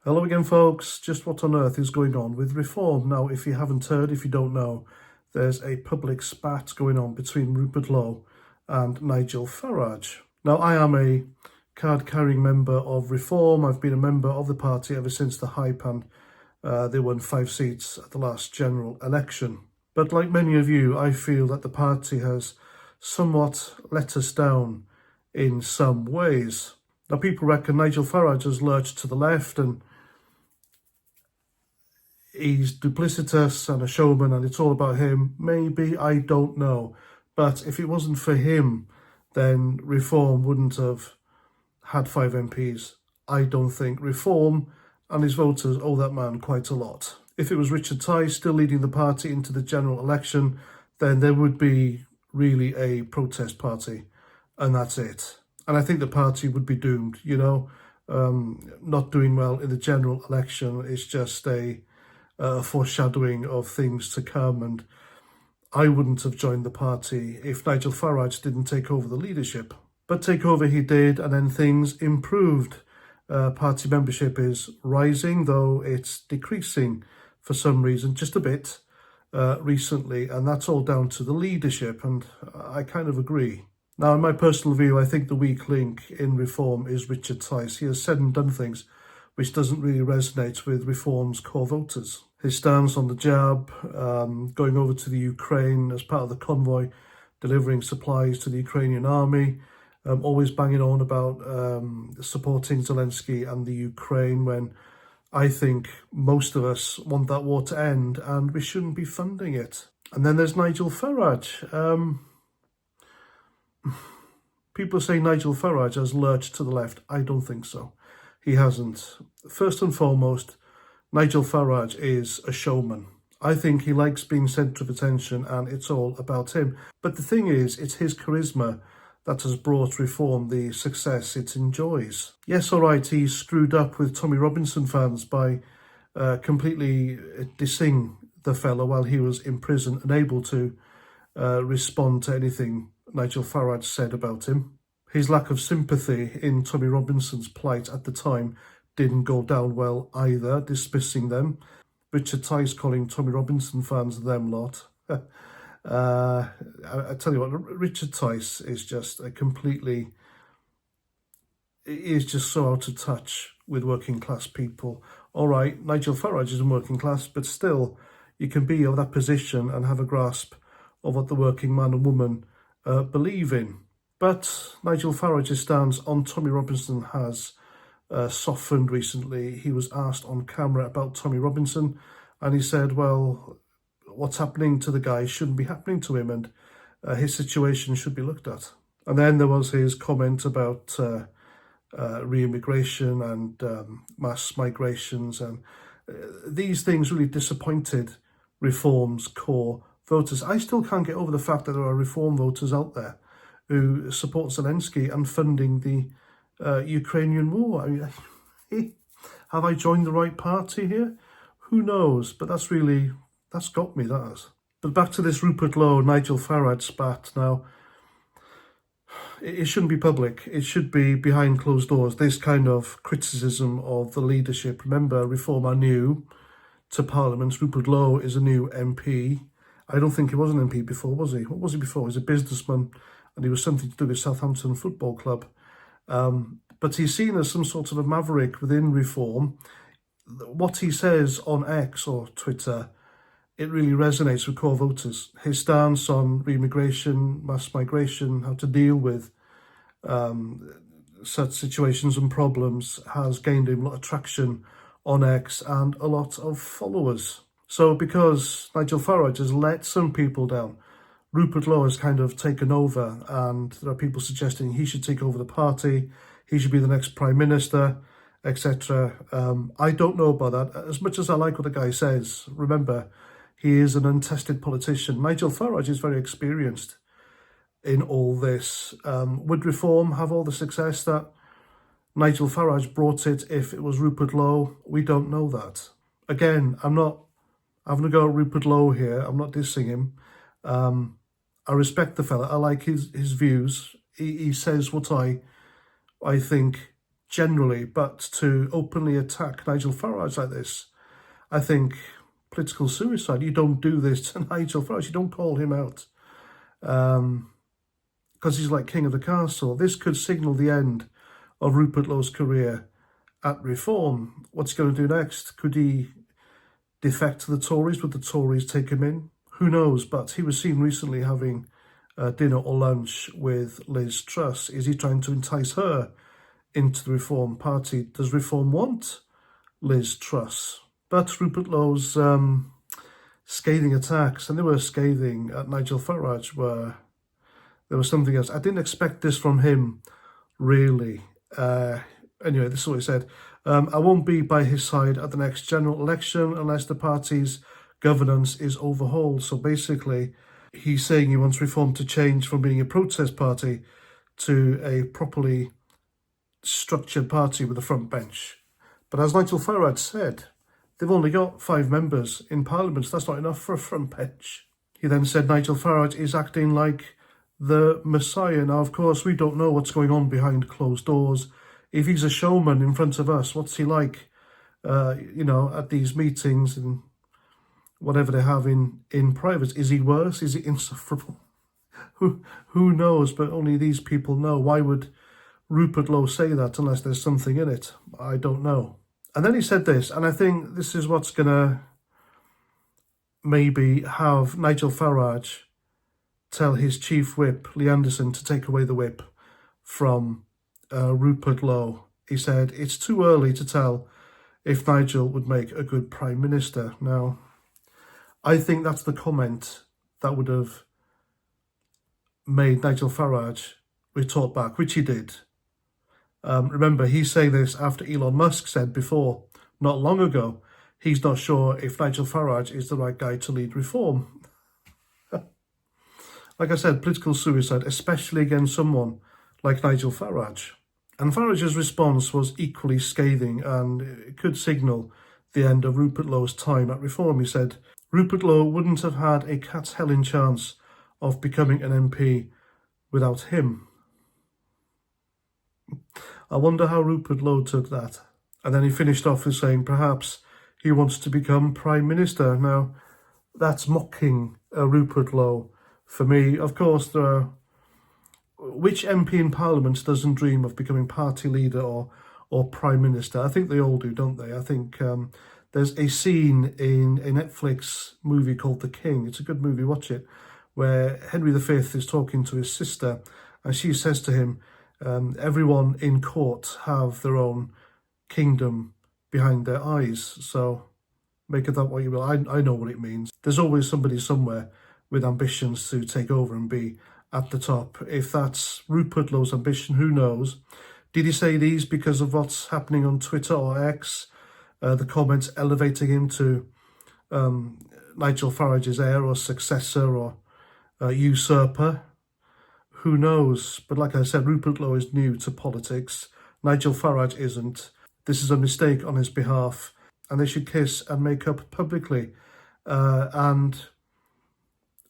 Hello again, folks. Just what on earth is going on with reform? Now, if you haven't heard, if you don't know, there's a public spat going on between Rupert Lowe and Nigel Farage. Now, I am a card-carrying member of Reform. I've been a member of the party ever since the hype, and they won 5 seats at the last general election. But like many of you, I feel that the party has somewhat let us down in some ways. Now, people reckon Nigel Farage has lurched to the left and he's duplicitous and a showman and it's all about him. Maybe, I don't know. But if it wasn't for him, then Reform wouldn't have had 5 MPs. I don't think. Reform and his voters owe that man quite a lot. If it was Richard Tice still leading the party into the general election, then there would be really a protest party, and that's it. And I think the party would be doomed, not doing well in the general election is just a foreshadowing of things to come, and I wouldn't have joined the party if Nigel Farage didn't take over the leadership. But take over he did, and then things improved. Party membership is rising, though it's decreasing for some reason, just a bit recently, and that's all down to the leadership, and I kind of agree. Now, in my personal view, I think the weak link in Reform is Richard Tice. He has said and done things which doesn't really resonate with Reform's core voters. His stance on the jab, going over to the Ukraine as part of the convoy, delivering supplies to the Ukrainian army, always banging on about supporting Zelensky and the Ukraine, when I think most of us want that war to end and we shouldn't be funding it. And then there's Nigel Farage. People are saying Nigel Farage has lurched to the left. I don't think so. He hasn't. First and foremost, Nigel Farage is a showman. I think he likes being centre of attention and it's all about him. But the thing is, it's his charisma that has brought Reform the success it enjoys. Yes, all right, he screwed up with Tommy Robinson fans by completely dissing the fellow while he was in prison, unable to respond to anything Nigel Farage said about him. His lack of sympathy in Tommy Robinson's plight at the time didn't go down well either, dismissing them. Richard Tice calling Tommy Robinson fans them lot. I tell you what, Richard Tice is just is just so out of touch with working class people. All right, Nigel Farage isn't working class, but still, you can be of that position and have a grasp of what the working man and woman believe in. But Nigel Farage's stance on Tommy Robinson has softened recently. He was asked on camera about Tommy Robinson, and he said, well, what's happening to the guy shouldn't be happening to him, and his situation should be looked at. And then there was his comment about re-immigration and mass migrations, and these things really disappointed Reform's core voters. I still can't get over the fact that there are Reform voters out there who support Zelensky and funding the Ukrainian war. I mean, have I joined the right party here? Who knows? But that's got me, that has. But back to this Rupert Lowe, Nigel Farage spat. Now, it shouldn't be public. It should be behind closed doors. This kind of criticism of the leadership. Remember, Reform are new to Parliament. Rupert Lowe is a new MP. I don't think he was an MP before, was he? What was he before? He was a businessman, and he was something to do with Southampton Football Club. But he's seen as some sort of a maverick within Reform. What he says on X or Twitter, it really resonates with core voters. His stance on re-immigration, mass migration, how to deal with such situations and problems has gained him a lot of traction on X and a lot of followers. So because Nigel Farage has let some people down, Rupert Lowe has kind of taken over, and there are people suggesting he should take over the party, he should be the next Prime Minister, etc. I don't know about that. As much as I like what the guy says, remember, he is an untested politician. Nigel Farage is very experienced in all this. Would Reform have all the success that Nigel Farage brought it if it was Rupert Lowe? We don't know that. Again, I'm not having a go at Rupert Lowe here. I'm not dissing him. I respect the fella. I like his views. He says what I think generally, but to openly attack Nigel Farage like this, I think political suicide. You don't do this to Nigel Farage. You don't call him out because he's like king of the castle. This could signal the end of Rupert Lowe's career at Reform. What's he going to do next? Could he defect to the Tories? Would the Tories take him in? Who knows? But he was seen recently having dinner or lunch with Liz Truss. Is he trying to entice her into the Reform Party? Does Reform want Liz Truss? But Rupert Lowe's scathing attacks, and they were scathing at Nigel Farage, were there was something else. I didn't expect this from him, really. Anyway, this is what he said. I won't be by his side at the next general election unless the party's governance is overhauled. So basically, he's saying he wants Reform to change from being a protest party to a properly structured party with a front bench. But as Nigel Farage said, they've only got 5 members in Parliament, so that's not enough for a front bench. He then said Nigel Farage is acting like the Messiah. Now, of course, we don't know what's going on behind closed doors. If he's a showman in front of us, what's he like, at these meetings and whatever they have in private? Is he worse? Is he insufferable? Who knows? But only these people know. Why would Rupert Lowe say that unless there's something in it? I don't know. And then he said this, and I think this is what's going to maybe have Nigel Farage tell his chief whip, Lee Anderson, to take away the whip from Rupert Lowe. He said, it's too early to tell if Nigel would make a good Prime Minister. Now, I think that's the comment that would have made Nigel Farage retort back, which he did. Remember, he's saying this after Elon Musk said before, not long ago, he's not sure if Nigel Farage is the right guy to lead Reform. Like I said, political suicide, especially against someone like Nigel Farage. And Farage's response was equally scathing, and it could signal the end of Rupert Lowe's time at Reform. He said, Rupert Lowe wouldn't have had a cat's hell chance of becoming an MP without him. I wonder how Rupert Lowe took that. And then he finished off with saying perhaps he wants to become Prime Minister. Now, that's mocking Rupert Lowe. For me, of course, there are... Which MP in Parliament doesn't dream of becoming party leader or Prime Minister? I think they all do, don't they? I think there's a scene in a Netflix movie called The King. It's a good movie, watch it, where Henry V is talking to his sister, and she says to him, everyone in court have their own kingdom behind their eyes. So make of that what you will. I know what it means. There's always somebody somewhere with ambitions to take over and be at the top. If that's Rupert Lowe's ambition, who knows? Did he say these because of what's happening on Twitter or X? The comments elevating him to Nigel Farage's heir or successor or usurper? Who knows? But like I said, Rupert Lowe is new to politics. Nigel Farage isn't. This is a mistake on his behalf, and they should kiss and make up publicly. And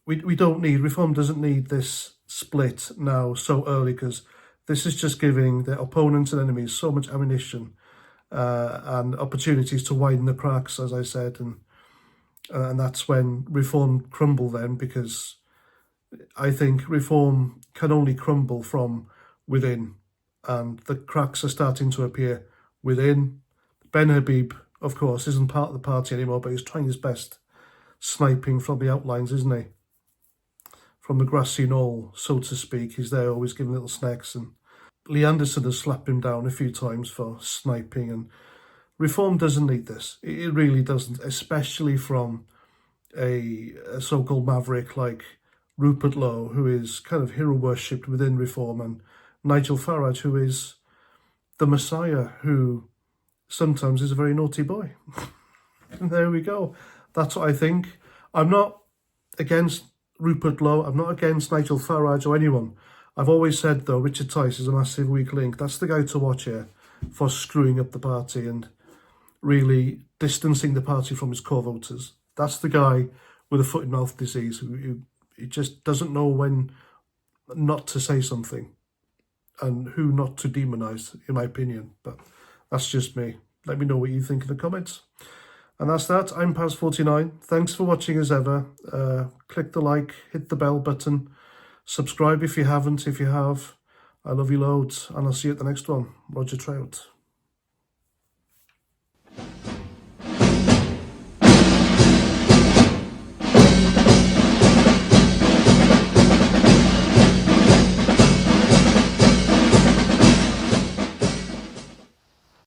we don't need, Reform doesn't need this split now so early, because this is just giving their opponents and enemies so much ammunition and opportunities to widen the cracks, as I said, and that's when Reform crumble then, because I think Reform can only crumble from within, and the cracks are starting to appear within. Ben Habib, of course, isn't part of the party anymore, but he's trying his best, sniping from the outlines, isn't he? From the grassy knoll, so to speak. He's there always giving little snacks, and Lee Anderson has slapped him down a few times for sniping, and Reform doesn't need this. It really doesn't, especially from a so-called maverick like Rupert Lowe, who is kind of hero worshipped within Reform, and Nigel Farage, who is the Messiah, who sometimes is a very naughty boy. And there we go. That's what I think. I'm not against Rupert Lowe. I'm not against Nigel Farage or anyone. I've always said, though, Richard Tice is a massive weak link. That's the guy to watch here for screwing up the party and really distancing the party from his core voters. That's the guy with a foot and mouth disease who just doesn't know when not to say something. and who not to demonise, in my opinion. But that's just me. Let me know what you think in the comments. And that's that. I'm Paz49. Thanks for watching as ever. Click the like, hit the bell button, subscribe if you haven't. If you have, I love you loads, and I'll see you at the next one. Roger Trout.